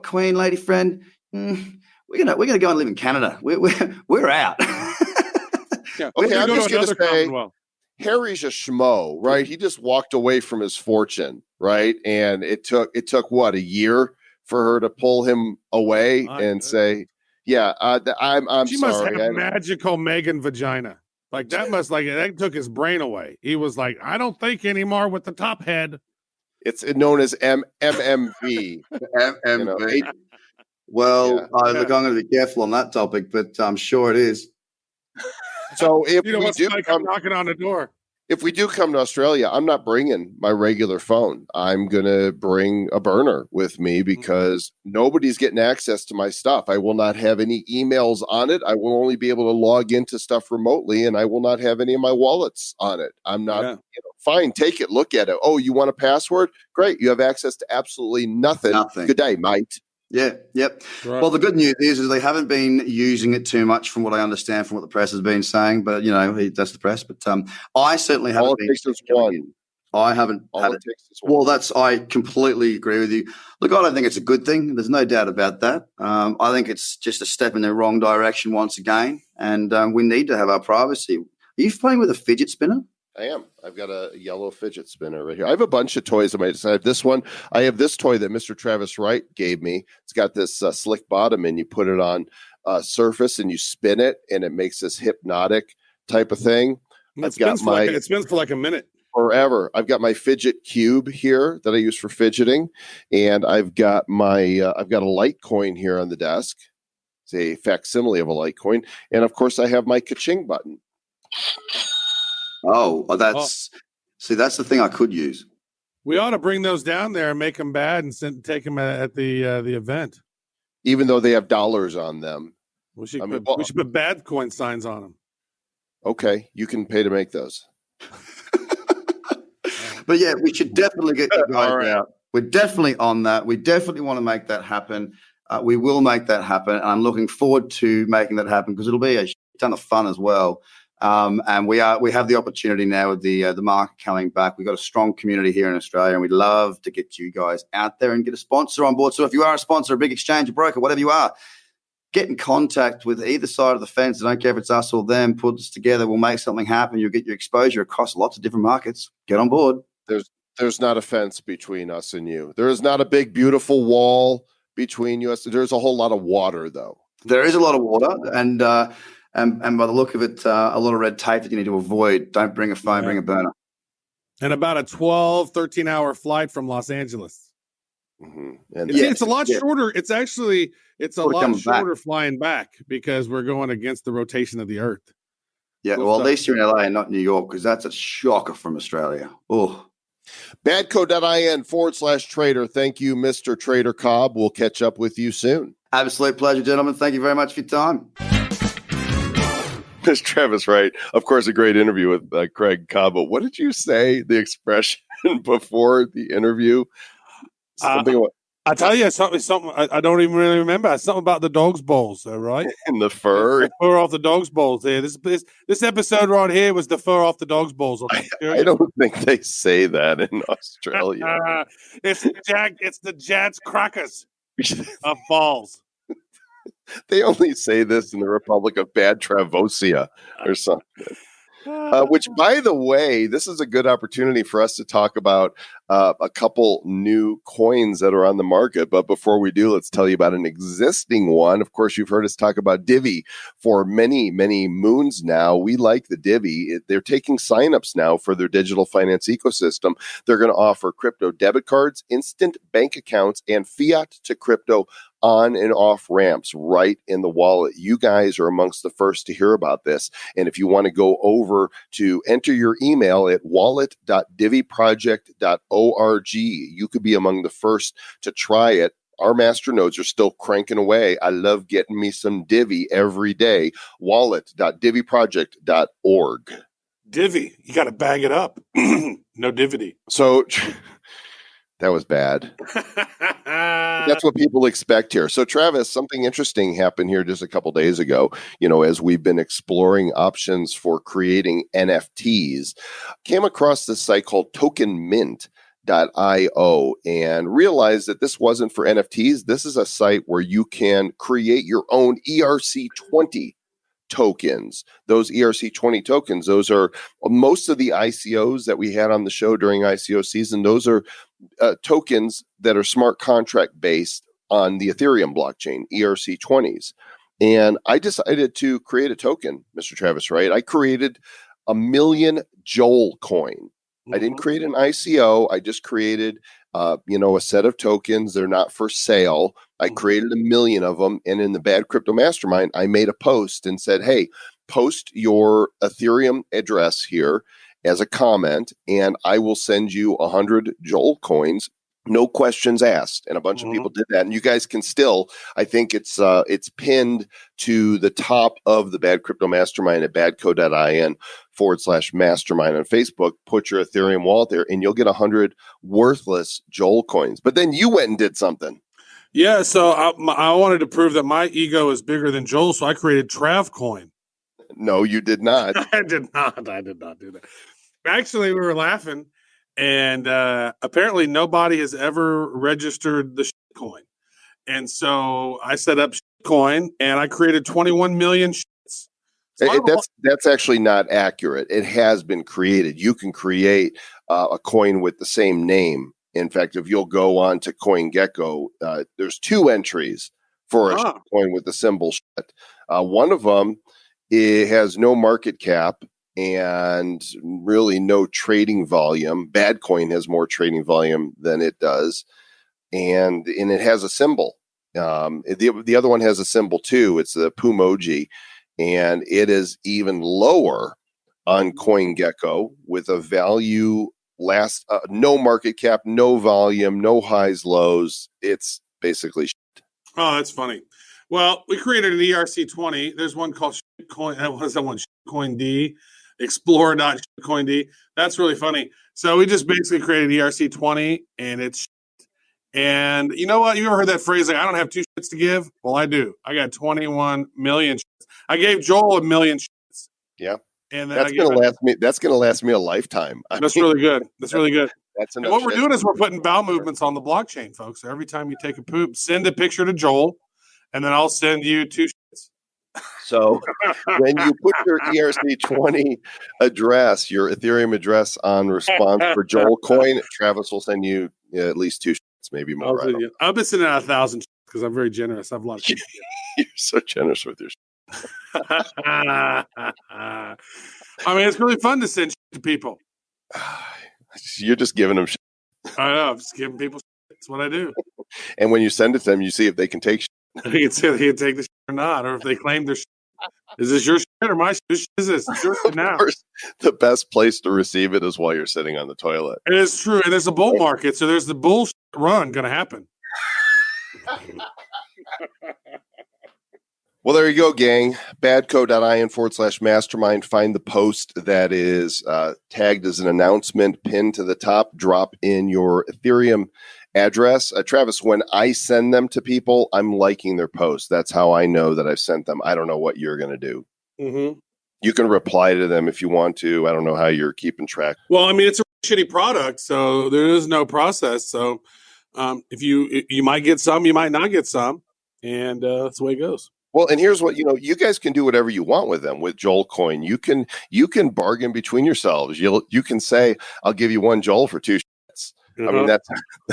Queen, lady friend, we're gonna go and live in Canada. We're out. Yeah. Okay, I'm just gonna say Harry's a schmo, right? He just walked away from his fortune, right? And it took what, a year for her to pull him away and say, "Yeah, I'm she sorry." She must have magical Megan vagina. Like that took his brain away. He was like, "I don't think anymore with the top head." It's known as MMV. MMV. Well, look, I'm going to be careful on that topic, but I'm sure it is. So if we do come knocking on the door, if we do come to Australia, I'm not bringing my regular phone. I'm going to bring a burner with me because nobody's getting access to my stuff. I will not have any emails on it. I will only be able to log into stuff remotely, and I will not have any of my wallets on it. I'm not, fine, take it, look at it. Oh, you want a password? Great. You have access to absolutely nothing. Good day, mate. Yeah, yep. Right. Well, the good news is they haven't been using it too much from what I understand from what the press has been saying, but, that's the press. But I certainly haven't I haven't had it. Well, I completely agree with you. Look, I don't think it's a good thing. There's no doubt about that. I think it's just a step in the wrong direction once again, and we need to have our privacy. Are you playing with a fidget spinner? I am. I've got a yellow fidget spinner right here. I have a bunch of toys. I have this one. I have this toy that Mr. Travis Wright gave me. It's got this slick bottom, and you put it on a surface and you spin it, and it makes this hypnotic type of thing. It spins for like a minute. Forever. I've got my fidget cube here that I use for fidgeting, and I've got a Litecoin here on the desk. It's a facsimile of a Litecoin, and of course I have my ka-ching button. That's the thing I could use. We ought to bring those down there and make them bad and take them at the event. Even though they have dollars on them. We should put bad coin signs on them. Okay, you can pay to make those. But yeah, we should definitely get you guys out. We're definitely on that. We definitely want to make that happen. We will make that happen. And I'm looking forward to making that happen because it'll be a ton of fun as well. And we have the opportunity now with the market coming back. We've got a strong community here in Australia, and we'd love to get you guys out there and get a sponsor on board. So if you are a sponsor, a big exchange, a broker, whatever you are, get in contact with either side of the fence. I don't care if it's us or them. Put us together. We'll make something happen. You'll get your exposure across lots of different markets. Get on board. There's not a fence between us and you. There is not a big, beautiful wall between you. There's a whole lot of water, though. There is a lot of water, and by the look of it, a lot of red tape that you need to avoid. Don't bring a phone, bring a burner. And about a 12, 13-hour flight from Los Angeles. Mm-hmm. It's a lot shorter. It's a lot shorter flying back because we're going against the rotation of the Earth. Yeah, well, at least you're in LA and not New York because that's a shocker from Australia. Oh. Badco.in/trader. Thank you, Mr. Trader Cobb. We'll catch up with you soon. Absolute pleasure, gentlemen. Thank you very much for your time. Mr. Travis Wright, of course, a great interview with Craig Cobb. But what did you say, the expression before the interview? Something about I tell you something I don't even really remember. It's something about the dog's balls, though, right? And the fur. The fur off the dog's balls. There, this episode right here was the fur off the dog's balls. I don't think they say that in Australia. It's the Jats crackers of balls. They only say this in the Republic of Bad Travosia or something. Which, by the way, this is a good opportunity for us to talk about a couple new coins that are on the market. But before we do, let's tell you about an existing one. Of course, you've heard us talk about Divi for many, many moons now. We like the Divi. They're taking signups now for their digital finance ecosystem. They're going to offer crypto debit cards, instant bank accounts, and fiat to crypto on and off ramps right in the wallet. You guys are amongst the first to hear about this. And if you want to go over to enter your email at wallet.diviproject.org, you could be among the first to try it. Our masternodes are still cranking away. I love getting me some Divi every day. Wallet.diviproject.org. Divi, you got to bag it up. No divity. So that was bad. That's what people expect here. So, Travis, something interesting happened here just a couple days ago. As we've been exploring options for creating NFTs, came across this site called tokenmint.io and realized that this wasn't for NFTs. This is a site where you can create your own ERC20 tokens. Those ERC20 tokens, those are most of the ICOs that we had on the show during ICO season. Those are tokens that are smart contract based on the Ethereum blockchain, ERC20s. And I decided to create a token, Mr. Travis, right? I created 1 million Joel coin. I didn't create an ICO. I just created, a set of tokens. They're not for sale. I created 1 million of them. And in the Bad Crypto Mastermind, I made a post and said, hey, post your Ethereum address here as a comment, and I will send you 100 Joel coins. No questions asked. And a bunch of people did that. And you guys can still, I think it's pinned to the top of the Bad Crypto Mastermind at badco.in/mastermind on Facebook. Put your Ethereum wallet there and you'll get 100 worthless Joel coins. But then you went and did something. Yeah. So I wanted to prove that my ego is bigger than Joel. So I created Travcoin. No, you did not. I did not do that. Actually, we were laughing. And apparently nobody has ever registered the shitcoin. And so I set up shitcoin and I created 21 million shits. That's actually not accurate. It has been created. You can create a coin with the same name. In fact, if you'll go on to CoinGecko, there's 2 entries for a coin with the symbol shit. One of them, it has no market cap and really no trading volume. Badcoin has more trading volume than it does. And it has a symbol. The other one has a symbol too. It's the Pumoji. And it is even lower on CoinGecko with a value no market cap, no volume, no highs, lows. It's basically shit. Oh, that's funny. Well, we created an ERC20. There's one called Shitcoin. What is that one? Shitcoin D. Explorer.Shitcoin D. That's really funny. So we just basically created ERC20 and it's shit. And you know what? You ever heard that phrase like, I don't have 2 shits to give? Well, I do. I got 21 million shits. I gave Joel 1 million shits. Yeah. And then that's gonna last me a lifetime. Really good. That's really good. That's and what we're doing is we're putting bowel movements on the blockchain, folks. So every time you take a poop, send a picture to Joel, and then I'll send you 2 shits. So when you put your ERC20 address, your Ethereum address on response for Joel coin, Travis will send you at least 2 shits, maybe more. I've been sending out 1,000 because I'm very generous. I have a lot of shit. You're so generous with your shit. I mean, it's really fun to send shit to people. You're just giving them shit. I know. I'm just giving people shit. That's what I do. And when you send it to them, you see if they can take shit. They can say they can take the shit or not, or if they claim their shit. Is this your shit or my shit? Whose shit is this? It's your shit now. Of course, the best place to receive it is while you're sitting on the toilet. It is true. And there's a bull market, so there's the bullshit run going to happen. Well, there you go, gang. Badco.in/mastermind. Find the post that is tagged as an announcement, pinned to the top. Drop in your Ethereum address. Travis, when I send them to people, I'm liking their posts. That's how I know that I've sent them. I don't know what you're going to do. Mm-hmm. You can reply to them if you want to. I don't know how you're keeping track. Well, I mean, it's a shitty product, so there is no process. So if you might get some, you might not get some, and that's the way it goes. Well, and here's what, you guys can do whatever you want with them. With Joel coin, you can bargain between yourselves. You can say, I'll give you one Joel for 2 shits. I mean, that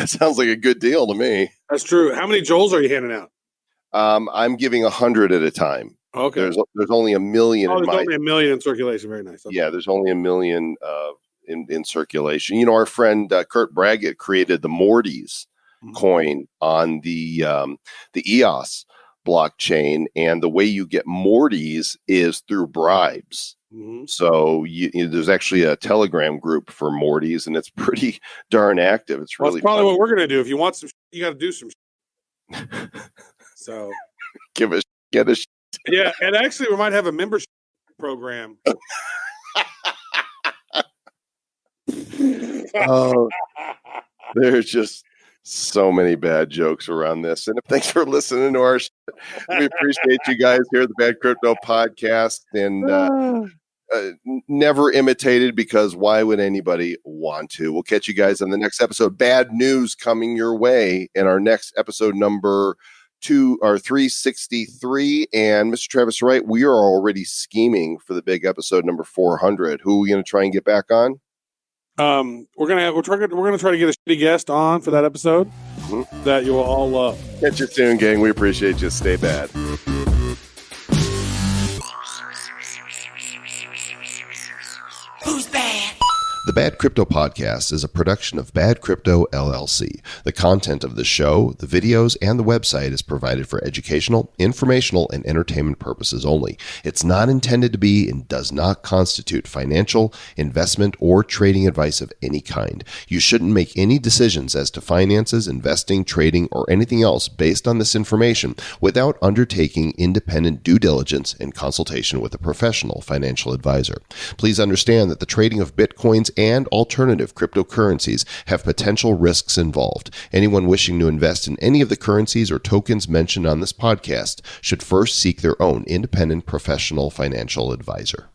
sounds like a good deal to me. That's true. How many Joels are you handing out? I'm giving 100 at a time. Okay. There's only 1 million. There's only 1 million in circulation. Very nice. Okay. Yeah, there's only 1 million in circulation. Our friend Kurt Braggett created the Morty's coin on the EOS blockchain, and the way you get Morty's is through bribes. Mm-hmm. So there's actually a Telegram group for Morty's, and it's pretty darn active. It's really that's probably fun. What we're gonna do. If you want some, you got to do some. So get a. Yeah, and actually, we might have a membership program. Oh, there's just so many bad jokes around this. And thanks for listening to our shit. We appreciate you guys here at the Bad Crypto Podcast. And never imitated, because why would anybody want to? We'll catch you guys on the next episode. Bad news coming your way in our next episode, number 363. And Mr. Travis Wright, we are already scheming for the big episode number 400. Who are we going to try and get back on? We're gonna try to get a shitty guest on for that episode that you will all love. Catch you soon, gang. We appreciate you. Stay bad. Who's bad? The Bad Crypto Podcast is a production of Bad Crypto LLC. The content of the show, the videos, and the website is provided for educational, informational, and entertainment purposes only. It's not intended to be and does not constitute financial, investment, or trading advice of any kind. You shouldn't make any decisions as to finances, investing, trading, or anything else based on this information without undertaking independent due diligence and consultation with a professional financial advisor. Please understand that the trading of Bitcoins and alternative cryptocurrencies have potential risks involved. Anyone wishing to invest in any of the currencies or tokens mentioned on this podcast should first seek their own independent professional financial advisor.